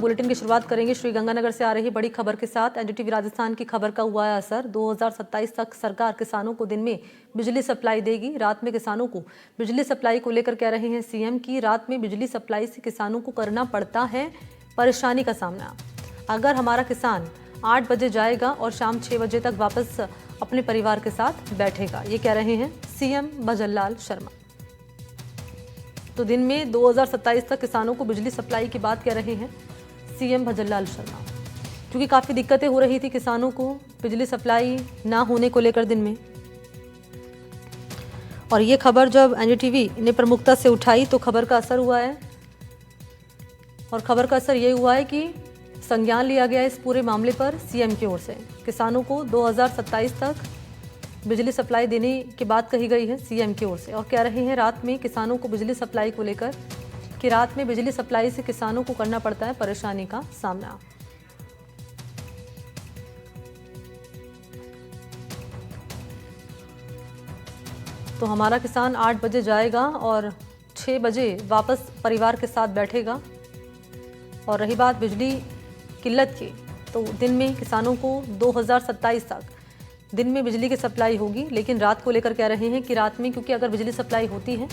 Bulletin की शुरुआत करेंगे श्री गंगानगर से आ रही बड़ी खबर के साथ। एनडीटीवी राजस्थान की खबर का हुआ है असर। 2027 तक सरकार किसानों को दिन में बिजली सप्लाई देगी। रात में किसानों को बिजली सप्लाई को लेकर कह रहे हैं सीएम की रात में बिजली सप्लाई से किसानों को करना पड़ता है परेशानी का सामना। अगर हमारा किसान 8 बजे जाएगा और शाम 6 बजे तक वापस अपने परिवार के साथ बैठेगा, ये कह रहे हैं सीएम भजनलाल शर्मा। तो दिन में 2027 तक किसानों को बिजली सप्लाई की बात कह रहे हैं सीएम भजनलाल शर्मा, क्योंकि काफ़ी दिक्कतें हो रही थी किसानों को बिजली सप्लाई ना होने को लेकर दिन में। और ये खबर जब एनडीटीवी ने प्रमुखता से उठाई तो खबर का असर हुआ है। और खबर का असर ये हुआ है कि संज्ञान लिया गया इस पूरे मामले पर सीएम की ओर से। किसानों को 2027 तक बिजली सप्लाई देने की बात कही गई है सीएम की ओर से। और कह रहे हैं रात में किसानों को बिजली सप्लाई को लेकर कि रात में बिजली सप्लाई से किसानों को करना पड़ता है परेशानी का सामना। तो हमारा किसान 8 बजे जाएगा और 6 बजे वापस परिवार के साथ बैठेगा। और रही बात बिजली किल्लत की, तो दिन में किसानों को 2027 तक दिन में बिजली की सप्लाई होगी, लेकिन रात को लेकर कह रहे हैं कि रात में क्योंकि अगर बिजली सप्लाई होती है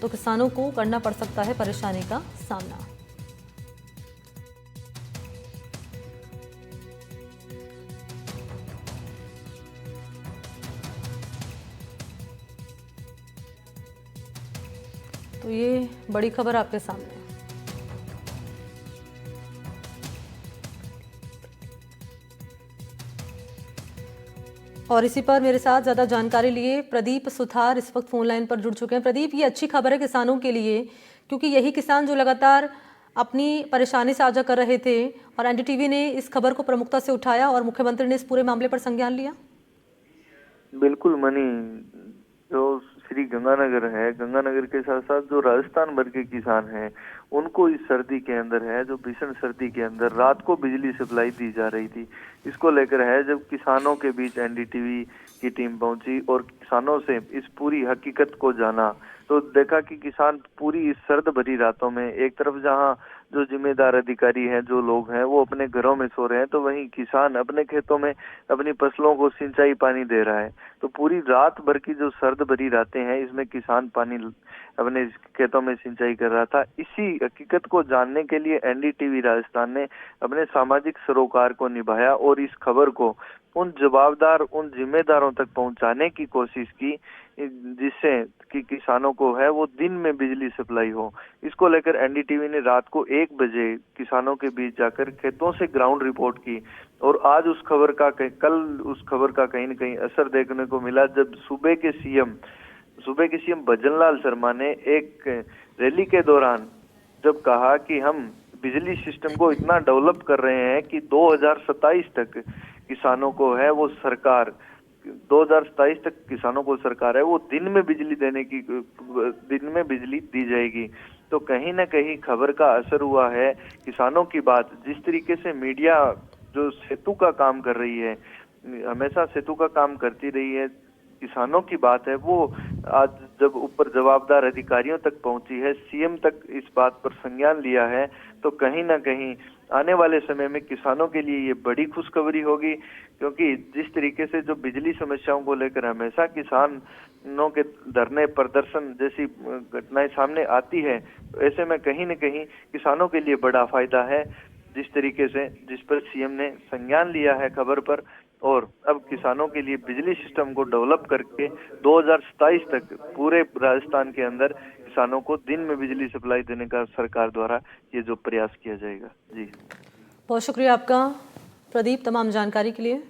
तो किसानों को करना पड़ सकता है परेशानी का सामना। तो ये बड़ी खबर आपके सामने। और इसी पर मेरे साथ ज्यादा जानकारी लिए प्रदीप सुथार इस वक्त फोन लाइन पर जुड़ चुके हैं। प्रदीप, ये अच्छी खबर है किसानों के लिए, क्योंकि यही किसान जो लगातार अपनी परेशानी साझा कर रहे थे और एनडीटीवी ने इस खबर को प्रमुखता से उठाया और मुख्यमंत्री ने इस पूरे मामले पर संज्ञान लिया। बिल्कुल मनी, जो श्री गंगानगर है, गंगानगर के साथ साथ जो राजस्थान भर के किसान हैं, उनको इस सर्दी के अंदर है, जो भीषण सर्दी के अंदर रात को बिजली सप्लाई दी जा रही थी, इसको लेकर है जब किसानों के बीच एनडीटीवी की टीम पहुंची और किसानों से इस पूरी हकीकत को जाना, तो देखा कि किसान पूरी इस सर्द भरी रातों में एक तरफ जहां जो जिम्मेदार अधिकारी हैं, जो लोग हैं, वो अपने घरों में सो रहे हैं, तो वहीं किसान अपने खेतों में अपनी फसलों को सिंचाई पानी दे रहा है। तो पूरी रात भर की जो सर्द भरी रातें हैं, इसमें किसान पानी अपने खेतों में सिंचाई कर रहा था। इसी हकीकत को जानने के लिए एनडीटीवी राजस्थान ने अपने सामाजिक सरोकार को निभाया और इस खबर को उन जवाबदार, उन जिम्मेदारों तक पहुंचाने की कोशिश की, जिससे कि किसानों को है वो दिन में बिजली सप्लाई हो। इसको लेकर एनडीटीवी ने रात को 1 बजे किसानों के बीच जाकर खेतों से ग्राउंड रिपोर्ट की और आज कल उस खबर का कहीं न कहीं असर देखने को मिला, जब सुबह के सीएम भजनलाल शर्मा ने एक रैली के दौरान जब कहा कि हम बिजली सिस्टम को इतना डेवलप कर रहे हैं कि 2027 तक किसानों को है वो सरकार 2027 तक किसानों को सरकार है वो दिन में बिजली दी जाएगी। तो कहीं ना कहीं खबर का असर हुआ है। किसानों की बात जिस तरीके से मीडिया जो सेतु का काम कर रही है, हमेशा सेतु का काम करती रही है, किसानों की बात है वो आज जब ऊपर जवाबदार अधिकारियों तक पहुंची है, सीएम तक इस बात पर संज्ञान लिया है, तो कहीं ना कहीं आने वाले समय में किसानों के लिए ये बड़ी खुशखबरी होगी। क्योंकि जिस तरीके से जो बिजली समस्याओं को लेकर हमेशा किसानों के धरने प्रदर्शन जैसी घटनाएं सामने आती है, तो ऐसे में कहीं न कहीं किसानों के लिए बड़ा फायदा है जिस पर सीएम ने संज्ञान लिया है खबर पर। और अब किसानों के लिए बिजली सिस्टम को डेवलप करके 2027 तक पूरे राजस्थान के अंदर किसानों को दिन में बिजली सप्लाई देने का सरकार द्वारा ये जो प्रयास किया जाएगा। जी, बहुत शुक्रिया आपका प्रदीप तमाम जानकारी के लिए।